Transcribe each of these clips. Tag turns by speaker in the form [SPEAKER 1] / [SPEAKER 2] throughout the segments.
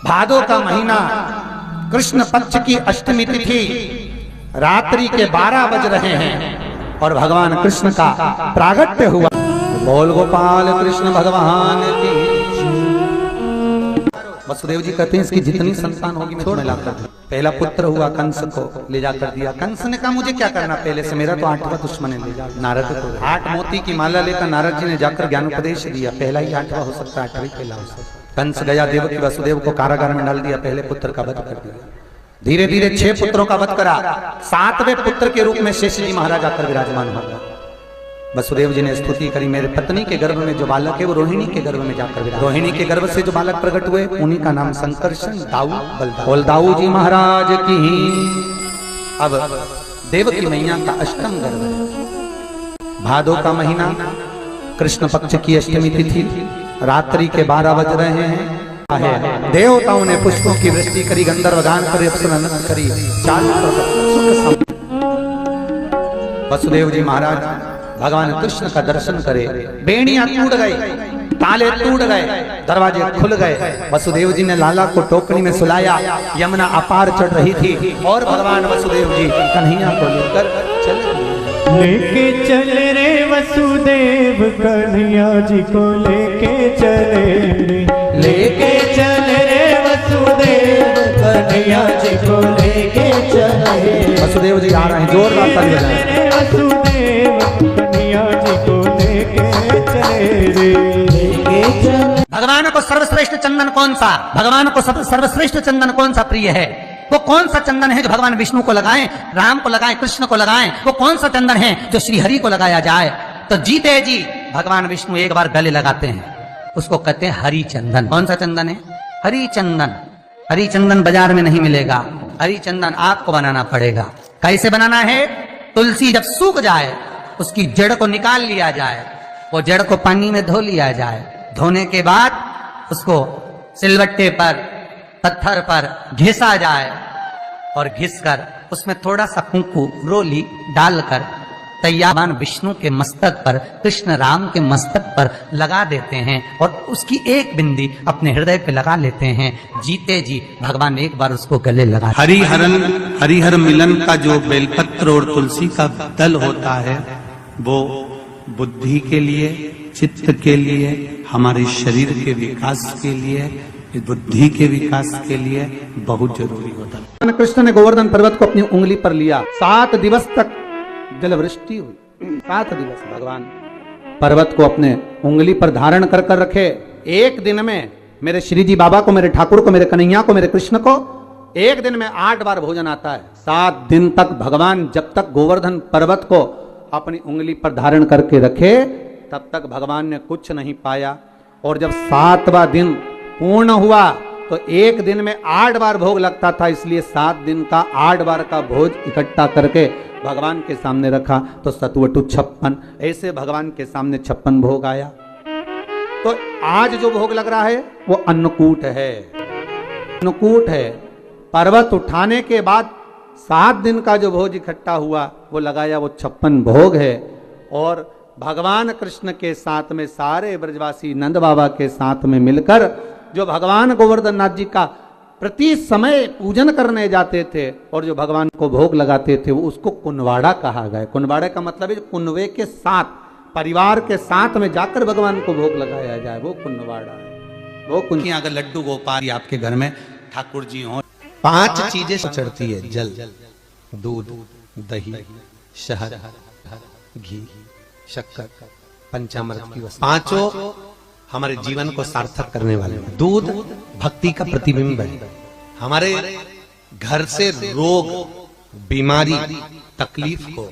[SPEAKER 1] भादो का महीना, कृष्ण पक्ष की अष्टमी तिथि, रात्रि के 12 बज रहे हैं और भगवान कृष्ण का प्रागट्य हुआ। बोल गोपाल कृष्ण भगवान की। वसुदेव जी कहते हैं इसकी जितनी संतान होगी मैं तुम्हें लाकर दूं। पहला पुत्र हुआ, कंस को ले जाकर दिया। कंस ने कहा मुझे क्या करना पहले से, मेरा तो 8वां दुश्मन है, ले जा। नारद को 8 मोती की माला लेकर नारद जी ने जाकर ज्ञान उपदेश दिया। पहला ही 8वां हो सकता है, 8वां पहला हो सकता है। कंस गया, देवकी वसुदेव को कारागार में डाल दिया, पहले पुत्र का वध कर दिया। धीरे धीरे 6 पुत्रों का वध करा। 7वें पुत्र के रूप में शेष जी महाराज आकर विराजमान हो गए। वसुदेव जी ने स्तुति करी, मेरे पत्नी के गर्भ में जो बालक है वो रोहिणी के गर्भ में जाकर विराज। रोहिणी के गर्भ से जो बालक प्रकट हुए उन्हीं का नाम संकर्षण, दाऊ, बलदाऊ। दाऊ जी महाराज की। अब देवकी मैया का 8वां गर्भ है। भादो का महीना, कृष्ण पक्ष की अष्टमी तिथि, रात्रि के 12 बज रहे हैं। देवताओं ने पुष्पों की वृष्टि करी, गंधर्व गान करे, अप्सरा नृत्य करी, चारों तरफ सुख। वसुदेव जी महाराज भगवान कृष्ण का दर्शन करे, बेड़ियां टूट गई, ताले टूट गए, दरवाजे खुल गए। वसुदेव जी ने लाला को टोकरी में सुलाया। यमुना अपार चढ़ रही थी और भगवान वसुदेव जी कन्हैया को लेकर
[SPEAKER 2] लेके चले रे वसुदेव, कन्हैया जी को लेके चले रे, लेके चले रे वसुदेव, कन्हैया जी को लेके चले।
[SPEAKER 1] वसुदेव जी आ रहे हैं, जोरदार ताली बजाएं।
[SPEAKER 2] वसुदेव कन्हैया जी को लेके चले रे, लेके चले।
[SPEAKER 1] भगवान को सर्वश्रेष्ठ चंदन कौन सा, भगवान को सर्वश्रेष्ठ चंदन कौन सा प्रिय है? वो कौन सा चंदन है जो भगवान विष्णु को लगाएं, राम को लगाएं, कृष्ण को लगाएं? वो कौन सा चंदन है जो श्री हरि को लगाया जाए? तो जीते जी भगवान विष्णु एक बार गले लगाते हैं, उसको कहते हैं हरि चंदन। कौन सा चंदन है? हरि चंदन। हरि चंदन बाजार में नहीं मिलेगा, हरि चंदन आपको बनाना पड़ेगा। कैसे बनाना है? तुलसी जब सूख जाए उसकी जड़ को निकाल लिया जाए, वो जड़ को पानी में धो लिया जाए। धोने के बाद उसको सिलबट्टे पर, पत्थर पर घिसा जाए और घिसकर उसमें थोड़ा सा कुंकू, रोली डालकर तैयार भगवान विष्णु के मस्तक पर, कृष्ण राम के मस्तक पर लगा देते हैं और उसकी एक बिंदी अपने हृदय पे लगा लेते हैं। जीते जी भगवान एक बार उसको गले लगा।
[SPEAKER 3] हरिहर मिलन का जो बेलपत्र और तुलसी का दल होता है वो बुद्धि के लिए, चित्त के लिए, हमारे शरीर के विकास के लिए, बुद्धि के विकास के लिए बहुत जरूरी होता है।
[SPEAKER 1] कृष्ण ने गोवर्धन पर्वत को अपनी उंगली पर लिया। 7 दिवस तक जल वृष्टि हुई। 7 दिवस भगवान पर्वत को अपने उंगली पर धारण कर कर रखे। एक दिन में मेरे श्री जी बाबा को, मेरे ठाकुर को, मेरे कन्हैया को, मेरे कृष्ण को एक दिन में 8 बार भोजन आता है। 7 दिन तक भगवान जब तक गोवर्धन पर्वत को अपनी उंगली पर धारण करके रखे तब तक भगवान ने कुछ नहीं पाया। और जब 7वां दिन पूर्ण हुआ तो एक दिन में 8 बार भोग लगता था, इसलिए 7 दिन का 8 बार का भोज इकट्ठा करके भगवान के सामने रखा तो सतवटु 56, ऐसे भगवान के सामने 56 भोग आया। तो आज जो भोग लग रहा है वो अन्नकूट है। अन्नकूट है। पर्वत उठाने के बाद 7 दिन का जो भोज इकट्ठा हुआ वो लगाया, वो 56 भोग है। और भगवान कृष्ण के साथ में सारे ब्रजवासी नंद बाबा के साथ में मिलकर जो भगवान गोवर्धन नाथ जी का प्रति समय पूजन करने जाते थे और जो भगवान को भोग लगाते थे वो उसको कुनवाड़ा कहा गया। कुनवाड़े का मतलब है कुनवे के साथ, परिवार के साथ में जाकर भगवान को भोग लगाया जाए, वो कुनवाड़ा है। वो कुन अगर लड्डू गोपाल आपके घर में ठाकुर जी हो, 5 चीजें चढ़ती है, जल, दूध, दही, शहद, घी, शक्कर, पंचामृत की वस्तु। 5 हमारे जीवन को सार्थक करने वाले। दूध भक्ति का प्रतिबिंब है। हमारे घर से रोग, बीमारी, तकलीफ को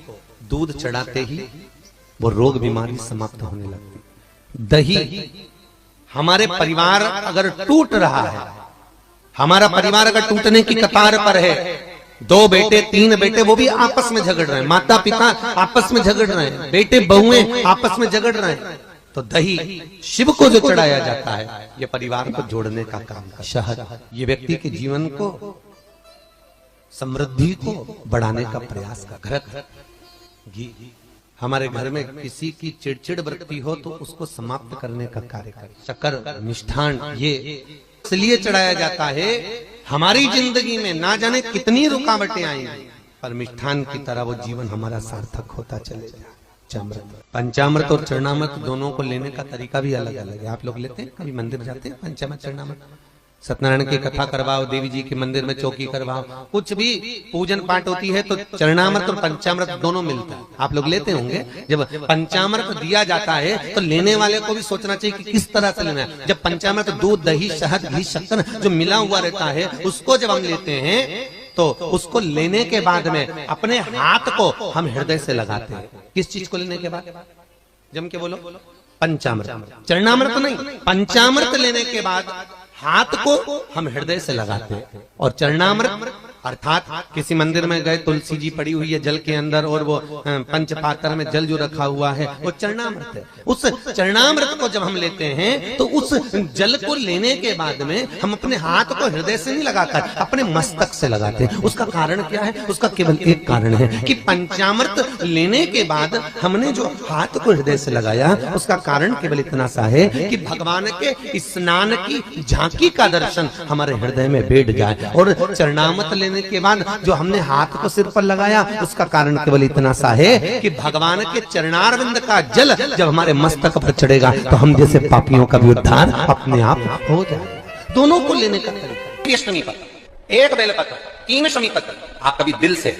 [SPEAKER 1] दूध चढ़ाते ही वो रोग बीमारी समाप्त होने लगती। दही, हमारे परिवार अगर टूट रहा है, हमारा परिवार अगर टूटने की कतार पर है, 2 बेटे 3 बेटे वो भी आपस में झगड़ रहे हैं, माता पिता आपस में झगड़ रहे हैं, बेटे बहुएं आपस में झगड़ रहे हैं, तो दही शिव को जो चढ़ाया जाता है ये परिवार को जोड़ने का काम करता है। शहद ये व्यक्ति के जीवन को, समृद्धि को बढ़ाने का प्रयास कर। घृत, घी हमारे घर में किसी की चिड़चिड़ वृत्ति हो तो उसको समाप्त करने का कार्य करे। शक्कर, मिष्ठान ये
[SPEAKER 3] इसलिए चढ़ाया जाता है, हमारी जिंदगी में ना जाने कितनी रुकावटें आएंगी, पर मिष्ठान की तरह वो जीवन हमारा सार्थक होता चलेगा। पंचामृत और चरणामृत दोनों को लेने का तरीका भी अलग अलग है। आप लोग लेते हैं, कभी मंदिर जाते हैं, पंचामृत चरणामृत, सत्यनारायण की कथा करवाओ, देवी जी के मंदिर में चौकी करवाओ, कुछ भी पूजन पाठ होती है तो चरणामृत और पंचामृत दोनों मिलता है। आप लोग लेते होंगे। जब पंचामृत दिया जाता है तो लेने वाले को भी सोचना चाहिए कि किस तरह से लेना है। जब पंचामृत दूध, दही, शहद, घी, शक्कर जो मिला हुआ रहता है, उसको जब हम लेते हैं तो उसको लेने के बाद में अपने हाथ को हम हृदय से लगाते हैं। किस चीज को लेने के बाद? जम के बोलो, पंचामृत। चरणामृत नहीं, पंचामृत लेने के बाद हाथ को हम हृदय से लगाते हैं। और चरणामृत अर्थात किसी मंदिर में गए, तुलसी जी पड़ी हुई है जल के अंदर और वो पंचपात्र में जल जो रखा हुआ है वो चरणामृत है। उस चरणामृत को जब हम लेते हैं तो उस जल को लेने के बाद में हम अपने हाथ को हृदय से नहीं लगाकर अपने मस्तक से लगाते हैं। उसका कारण क्या है? उसका केवल एक कारण है कि पंचामृत लेने के बाद हमने जो हाथ को हृदय से लगाया, उसका कारण केवल इतना सा है कि भगवान के स्नान की झांकी का दर्शन हमारे हृदय में बैठ जाए। और चरणामृत लेने के बाद जो हमने हाथ को सिर पर लगाया, उसका कारण केवल इतना सा है कि भगवान के चरणारविंद का जल जब हमारे मस्तक पर चढ़ेगा तो हम जैसे पापियों का भी उद्धार अपने आप हो जाए। दोनों को लेने का तरीका, शमी पत्र, एक बेलपत्र, 3 शमी पत्र। आप कभी दिल से,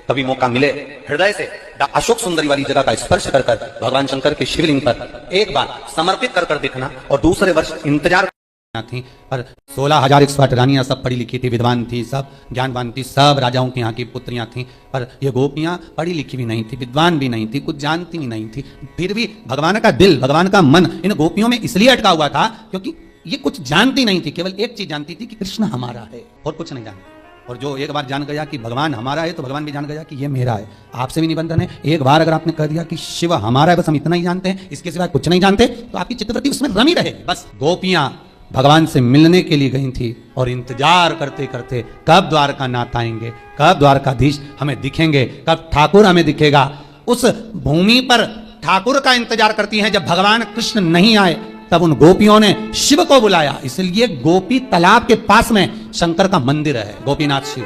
[SPEAKER 3] कभी मौका मिले हृदय से अशोक सुंदरी वाली जगह का स्पर्श कर भगवान शंकर के शिवलिंग पर एक बार समर्पित कर देखना और दूसरे वर्ष इंतजार थी। पर 16,108 रानियां सब पढ़ी लिखी थी, विद्वान थी, सब ज्ञानवान थी, सब राजाओं के यहाँ की पुत्रियां थी। पर ये गोपियां पढ़ी लिखी भी नहीं थी, विद्वान भी नहीं थी, कुछ जानती भी नहीं थी। फिर भी भगवान का दिल, भगवान का मन इन गोपियों में इसलिए अटका हुआ था क्योंकि ये कुछ जानती नहीं थी। केवल एक चीज जानती थी कि कृष्ण हमारा है और कुछ नहीं जानती। और जो एक बार जान गया कि भगवान हमारा है तो भगवान भी जान गया कि ये मेरा है। आपसे भी निबंधन है, एक बार अगर आपने कह दिया कि शिव हमारा है, बस हम इतना ही जानते हैं, इसके सिवा कुछ नहीं जानते, तो आपकी चित्तवृत्ति उसमें रमी रहे। बस गोपियां भगवान से मिलने के लिए गई थी और इंतजार करते करते कब द्वारकानाथ आएंगे, कब द्वारकाधीश हमें दिखेंगे, कब ठाकुर हमें दिखेगा। उस भूमि पर ठाकुर का इंतजार करती हैं। जब भगवान कृष्ण नहीं आए तब उन गोपियों ने शिव को बुलाया। इसलिए गोपी तालाब के पास में शंकर का मंदिर है, गोपीनाथ शिव।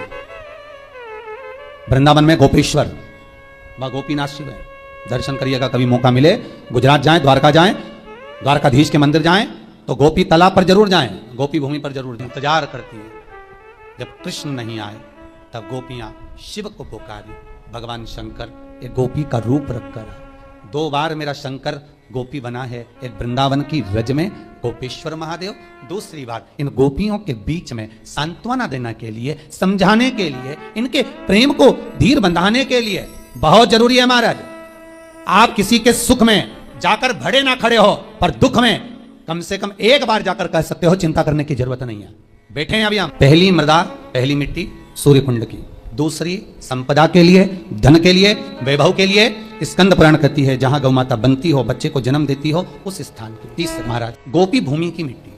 [SPEAKER 3] वृंदावन में गोपेश्वर, वह गोपीनाथ शिव है। दर्शन करिएगा, कभी मौका मिले, गुजरात जाएं, द्वारका जाएं, द्वारकाधीश के मंदिर जाएं तो गोपी तालाब पर जरूर जाएं, गोपी भूमि पर जरूर जाएं। इंतजार करती है। जब कृष्ण नहीं आए तब गोपियां शिव को पुकारी। भगवान शंकर एक गोपी का रूप रखकर 2 बार मेरा शंकर गोपी बना है। एक वृंदावन की रज में गोपेश्वर महादेव, दूसरी बार इन गोपियों के बीच में सांत्वना देने के लिए, समझाने के लिए, इनके प्रेम को धीर बंधाने के लिए। बहुत जरूरी है महाराज, आप किसी के सुख में जाकर भड़े ना खड़े हो, पर दुख में कम से कम एक बार जाकर कह सकते हो चिंता करने की जरूरत नहीं है। बैठे हैं अभी हम। पहली मृदा, पहली मिट्टी सूर्य कुंड की, दूसरी संपदा के लिए, धन के लिए, वैभव के लिए। स्कंद पुराण कहती है जहां गौ माता बनती हो, बच्चे को जन्म देती हो, उस स्थान की। तीसरी महाराज गोपी भूमि की मिट्टी,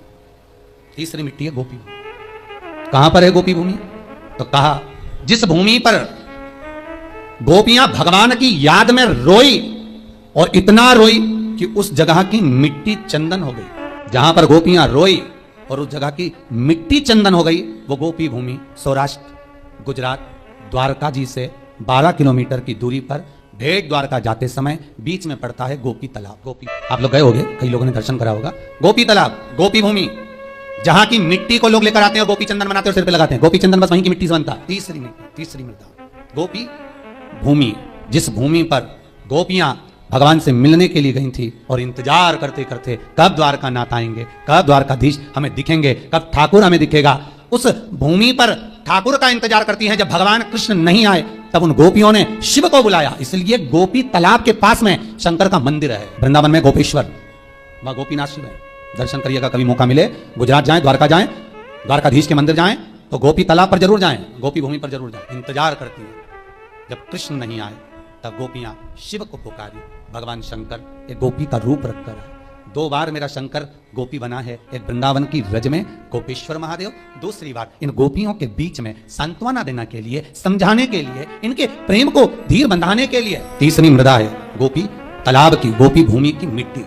[SPEAKER 3] तीसरी मिट्टी है गोपी भूमि। कहां पर है गोपी भूमि? तो कहा जिस भूमि पर गोपियां भगवान की याद में रोई और इतना रोई कि उस जगह की मिट्टी चंदन हो गई। जहां पर गोपियां रोई और उस जगह की मिट्टी चंदन हो गई, वो गोपी भूमि सौराष्ट्र, गुजरात, द्वारका जी से 12 किलोमीटर की दूरी पर भेट द्वारका जाते समय बीच में पड़ता है गोपी तालाब। गोपी, आप लोग गए होंगे, कई लोगों ने दर्शन करा होगा। गोपी तालाब, गोपी भूमि, जहां की मिट्टी को लोग लेकर आते हैं, गोपी चंदन बनाते हैं और सिर पे लगाते हैं। गोपी चंदन बस वहीं की मिट्टी से बनता। तीसरी मिट्टी, तीसरी मृदा गोपी भूमि, जिस भूमि पर गोपियां भगवान से मिलने के लिए गई थी और इंतजार करते करते कब द्वारकानाथ आएंगे, कब द्वारकाधीश हमें दिखेंगे, कब ठाकुर हमें दिखेगा। उस भूमि पर ठाकुर का इंतजार करती हैं। जब भगवान कृष्ण नहीं आए तब उन गोपियों ने शिव को बुलाया। इसलिए गोपी तालाब के पास में शंकर का मंदिर है। वृंदावन में गोपेश्वर, वह गोपीनाथ शिव है। दर्शन करिएगा, कभी मौका मिले, गुजरात जाएं, द्वारका जाएं, द्वारकाधीश के मंदिर जाएं तो गोपी तालाब पर जरूर जाएं, गोपी भूमि पर जरूर जाएं। इंतजार करती है। जब कृष्ण नहीं आए तब गोपियां शिव को पुकारी। भगवान शंकर एक गोपी का रूप रखकर 2 बार मेरा शंकर गोपी बना है। एक वृंदावन की रज में गोपेश्वर महादेव, दूसरी बार इन गोपियों के बीच में सांत्वना देने के लिए, समझाने के लिए, इनके प्रेम को धीर बंधाने के लिए। तीसरी मृदा है गोपी तालाब की, गोपी भूमि की मिट्टी।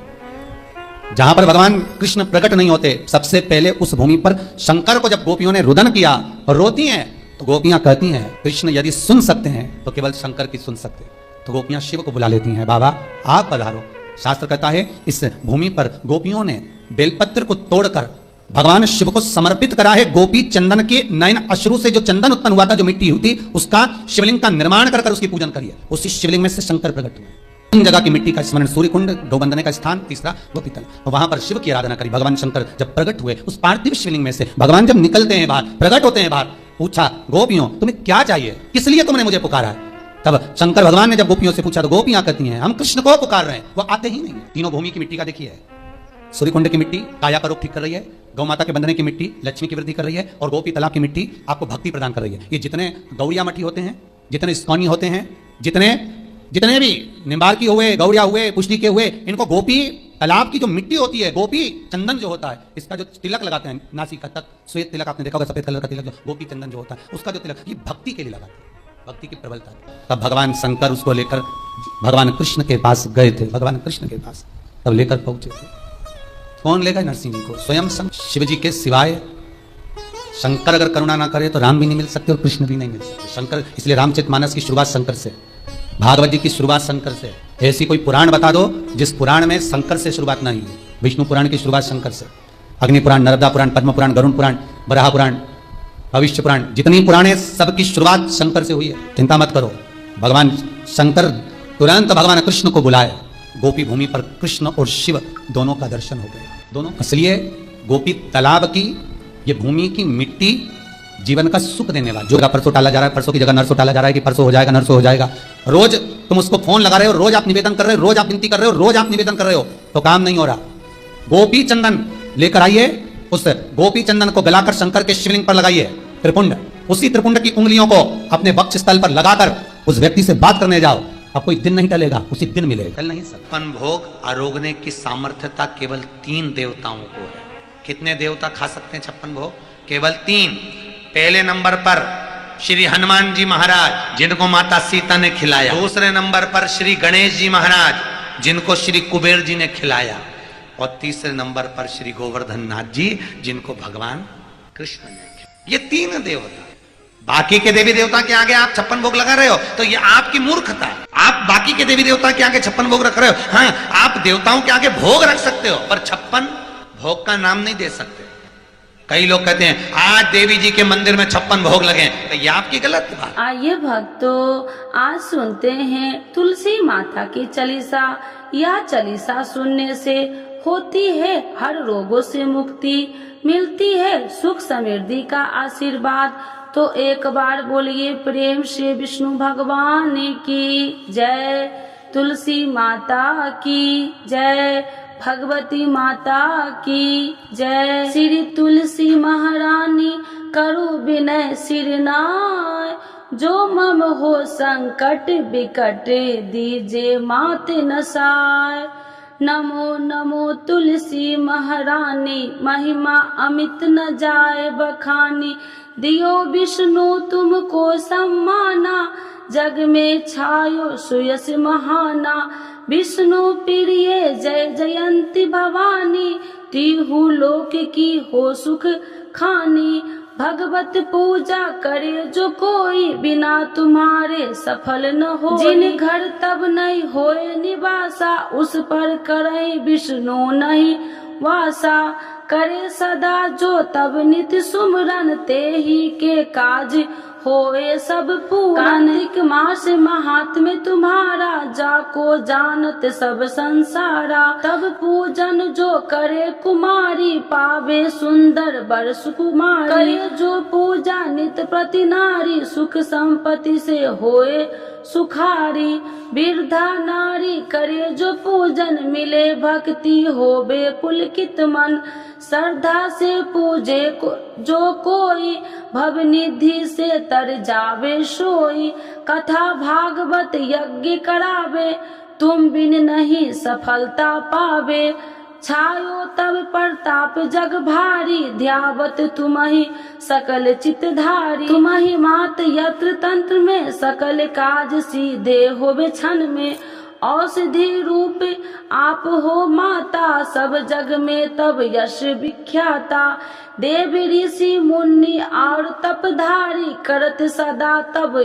[SPEAKER 1] जहां पर भगवान कृष्ण प्रकट नहीं होते, सबसे पहले उस भूमि पर शंकर को जब गोपियों ने रुदन किया और रोती हैं, तो गोपियां कहती हैं कृष्ण यदि सुन सकते हैं तो केवल शंकर की सुन सकते। तो गोपियां शिव को बुला लेती हैं, बाबा आप पधारो। शास्त्र कहता है इस भूमि पर गोपियों ने बेलपत्र को तोड़कर भगवान शिव को समर्पित करा है। गोपी चंदन के नयन अश्रु से जो चंदन उत्पन्न हुआ था, जो मिट्टी हुई थी, उसका शिवलिंग का निर्माण कर उसकी पूजन करिए। उसी शिवलिंग में से शंकर प्रकट हुए। तीन जगह की मिट्टी का स्मरण, सूर्य कुंड, गौबंदने का स्थान, तीसरा गोपीतल। तो वहां पर शिव की आराधना करी। भगवान शंकर जब प्रकट हुए उस पार्थिव शिवलिंग में से, भगवान जब निकलते हैं बाहर, प्रकट होते हैं बाहर, पूछा गोपियों तुम्हें क्या चाहिए, किस लिए तुमने मुझे पुकारा है? तब शंकर भगवान ने जब गोपियों से पूछा तो गोपियां कहती हैं हम कृष्ण को पुकार रहे हैं, वो आते ही नहीं। तीनों भूमि की मिट्टी का देखिए, सूर्य कुंड की मिट्टी काया का रोग ठीक कर रही है, गौ माता के बंधने की मिट्टी लक्ष्मी की वृद्धि कर रही है, और गोपी तालाब की मिट्टी आपको भक्ति प्रदान कर रही है। ये जितने गौड़िया मठी होते हैं, जितने इस्कॉनी होते हैं, जितने भी निम्बार की हुए, गौड़िया हुए, पुष्टि के हुए, इनको गोपी तालाब की जो मिट्टी होती है, गोपी चंदन जो होता है, इसका जो तिलक लगाते हैं नासिका तक, श्वेत तिलक आपने देखा होगा, सफेद कलर का तिलक, जो गोपी चंदन जो होता है उसका जो तिलक, ये भक्ति के लिए लगाते हैं, भक्ति की प्रबलता। तब भगवान शंकर उसको लेकर भगवान कृष्ण के पास गए थे, भगवान कृष्ण के पास तब लेकर पहुंचे थे। कौन लेगा? नरसिंह जी को स्वयं। शिव जी के सिवाय शंकर अगर करुणा ना करे तो राम भी नहीं मिल सकते और कृष्ण भी नहीं मिल सकते। शंकर, इसलिए रामचरितमानस की शुरुआत शंकर से, भागवत जी की शुरुआत शंकर से। ऐसी कोई पुराण बता दो जिस पुराण में शंकर से शुरुआत नहीं है। विष्णु पुराण की शुरुआत शंकर से, अग्नि पुराण, नर्मदा पुराण, पद्म पुराण, गरुण पुराण, बराह पुराण, भविष्य पुराण, जितनी पुराणे सबकी शुरुआत शंकर से हुई है। चिंता मत करो, भगवान शंकर तुरंत भगवान कृष्ण को बुलाए। गोपी भूमि पर कृष्ण और शिव दोनों का दर्शन हो गया। दोनों, इसलिए गोपी तालाब की ये भूमि की मिट्टी जीवन का सुख देने वाला। जो परसों टाला जा रहा है, परसों की जगह नरसों टाला जा रहा है कि परसों हो जाएगा, नरसों हो जाएगा। रोज तुम उसको फोन लगा रहे हो, रोज आप निवेदन कर रहे हो, रोज आप विनती कर रहे हो, रोज आप निवेदन कर रहे हो, तो काम नहीं हो रहा। गोपी चंदन लेकर आइए, उस गोपी चंदन को गलाकर शंकर के शिवलिंग पर लगाइए। त्रिपुंड, उसी त्रिपुंड की उंगलियों को अपने वक्ष स्थल पर लगाकर उस व्यक्ति से बात करने जाओ। अब कोई दिन नहीं टलेगा, उसी दिन मिलेगा, कल नहीं। छप्पन भोग आरोगने की सामर्थ्यता केवल 3 देवताओं को है। कितने देवता खा सकते हैं 56 भोग? केवल 3। पहले नंबर पर श्री हनुमान जी महाराज, जिनको माता सीता ने खिलाया। दूसरे नंबर पर श्री गणेश जी महाराज, जिनको श्री कुबेर जी ने खिलाया। और तीसरे नंबर पर श्री गोवर्धन नाथ जी, जिनको भगवान कृष्ण ने खिलाया। ये 3 देवता। बाकी के देवी देवता के आगे आप 56 भोग लगा रहे हो तो ये आपकी मूर्खता है। आप बाकी के देवी देवता के आगे 56 भोग रख रहे हो। हाँ, आप देवताओं के आगे भोग रख सकते हो, पर 56 भोग का नाम नहीं दे सकते। कई लोग कहते हैं आज देवी जी के मंदिर में 56 भोग लगे, तो ये आपकी गलत बात।
[SPEAKER 4] आइए भक्तों, आज सुनते हैं तुलसी माता की चालीसा। यह चालीसा सुनने से होती है हर रोगों से मुक्ति, मिलती है सुख समृद्धि का आशीर्वाद। तो एक बार बोलिए प्रेम से विष्णु भगवान की जय, तुलसी माता की जय, भगवती माता की जय। श्री तुलसी महारानी करु विनय सिरनाय, जो मम हो संकट विकट दीजे मात नसाय। नमो नमो तुलसी महारानी, महिमा अमित न जाए बखानी। दियो विष्णु तुमको सम्माना, जग में छायो सुयस महाना। विष्णु प्रिय जय जयंती भवानी, तिहु लोक की हो सुख खानी। भगवत पूजा करे जो कोई, बिना तुम्हारे सफल न हो। जिन घर तब नहीं होए निवासा, उस पर करे विष्णु नहीं वासा। करे सदा जो तब नित सुमरन, ते ही के काज होए सब पूरन। कार्तिक मास महात्म्य तुम्हारा, जाको जानत सब संसारा। तब पूजन जो करे कुमारी, पावे सुंदर बर सुकुमारी। करे जो पूजा नित प्रति नारी, सुख संपत्ति से होए सुखारी। वृद्धा नारी करे जो पूजन, मिले भक्ति होवे पुलकित मन। श्रद्धा से पूजे जो कोई, भव निधि से तर जावे सोई। कथा भागवत यज्ञ करावे, तुम बिन नहीं सफलता पावे। छायो तब प्रताप जग भारी, ध्यावत तुम्हि सकल चितधारी। तुम्हि मात यत्र तंत्र में, सकल काज सीधे होवे क्षण में। औषधि रूप आप हो माता, सब जग में तब यश विख्याता। देव ऋषि मुनि और तपधारी, करत सदा तब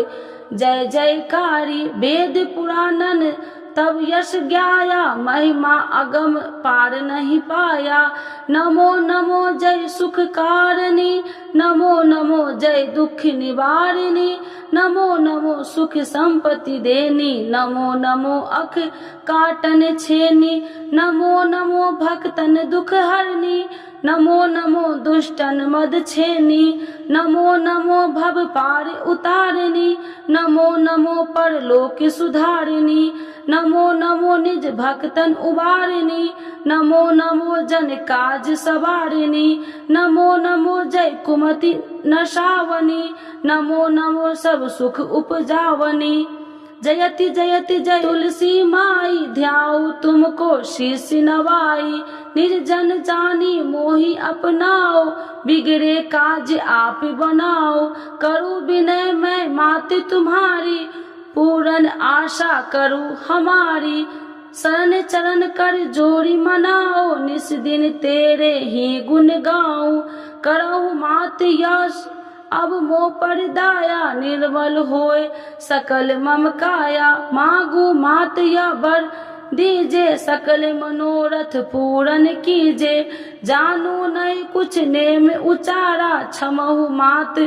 [SPEAKER 4] जय जयकारी। वेद पुराणन तब यश गाया, महिमा अगम पार नहीं पाया। नमो नमो जय सुख कारिणी, नमो नमो जय दुख निवारिणी। नमो नमो सुख संपत्ति देनी, नमो नमो अख काटन छेनी। नमो नमो भक्तन दुख हरनी, नमो नमो दुष्टन मद छेनी। नमो नमो भव पार उतारिणी, नमो नमो परलोक सुधारिणी। नमो नमो निज भक्तन उबारिणी, नमो नमो जन काज सवारिणी। नमो नमो जय कुमति नशावनी, नमो नमो सब सुख उपजावनी। जयति जयति जय तुलसी माई, ध्याऊ तुमको शीश नवाई। निर्जन जानी मोहि अपनाओ, बिगड़े काज आप बनाओ। करूँ विनय मैं मात तुम्हारी, पूर्ण आशा करूँ हमारी। शरण चरण कर जोड़ी मनाओ, निस दिन तेरे ही गुण गाऊं। करहु मात यश अब मोह पर दाया, निर्मल होए सकल मम काया। मांगू मात या बर दीजे, सकल मनोरथ पूर्ण कीजे। जानू नहीं कुछ नेम उचारा, क्षमहु मात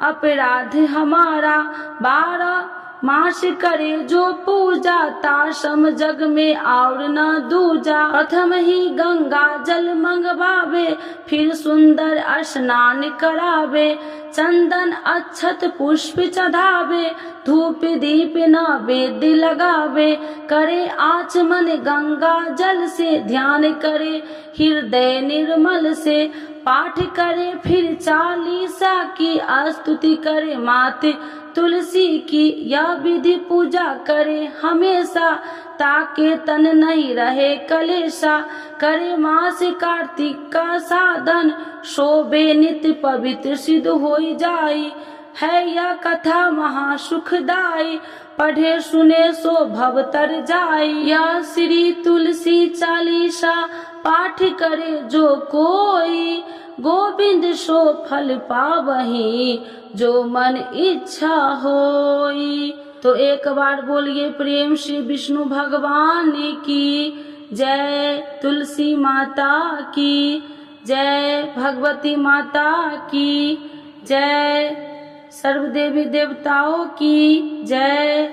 [SPEAKER 4] अपराध हमारा। 12 मास करे जो पूजा, ताशम जग में और न दूजा। प्रथम ही गंगा जल मंगवावे, फिर सुंदर स्नान करावे। चंदन अक्षत पुष्प चढ़ावे, धूप दीप नैवेद्य लगावे। करे आचमन गंगा जल से, ध्यान करे हृदय निर्मल से। पाठ करे फिर 40 की, स्तुति करे मात तुलसी की। यह विधि पूजा करे हमेशा, ताके तन नहीं रहे कलेशा। करे मास कार्तिक का साधन, शोभे नित्य पवित्र सिद्ध होई जाई। है यह कथा महा सुखदाई, पढ़े सुने सो भव तर जाई। यह श्री तुलसी चालीसा, पाठ करे जो कोई। गोविंद सो फल पावही, जो मन इच्छा होई। तो एक बार बोलिए प्रेम से विष्णु भगवान की जय, तुलसी माता की जय, भगवती माता की जय, सर्वदेवी देवताओं की जय।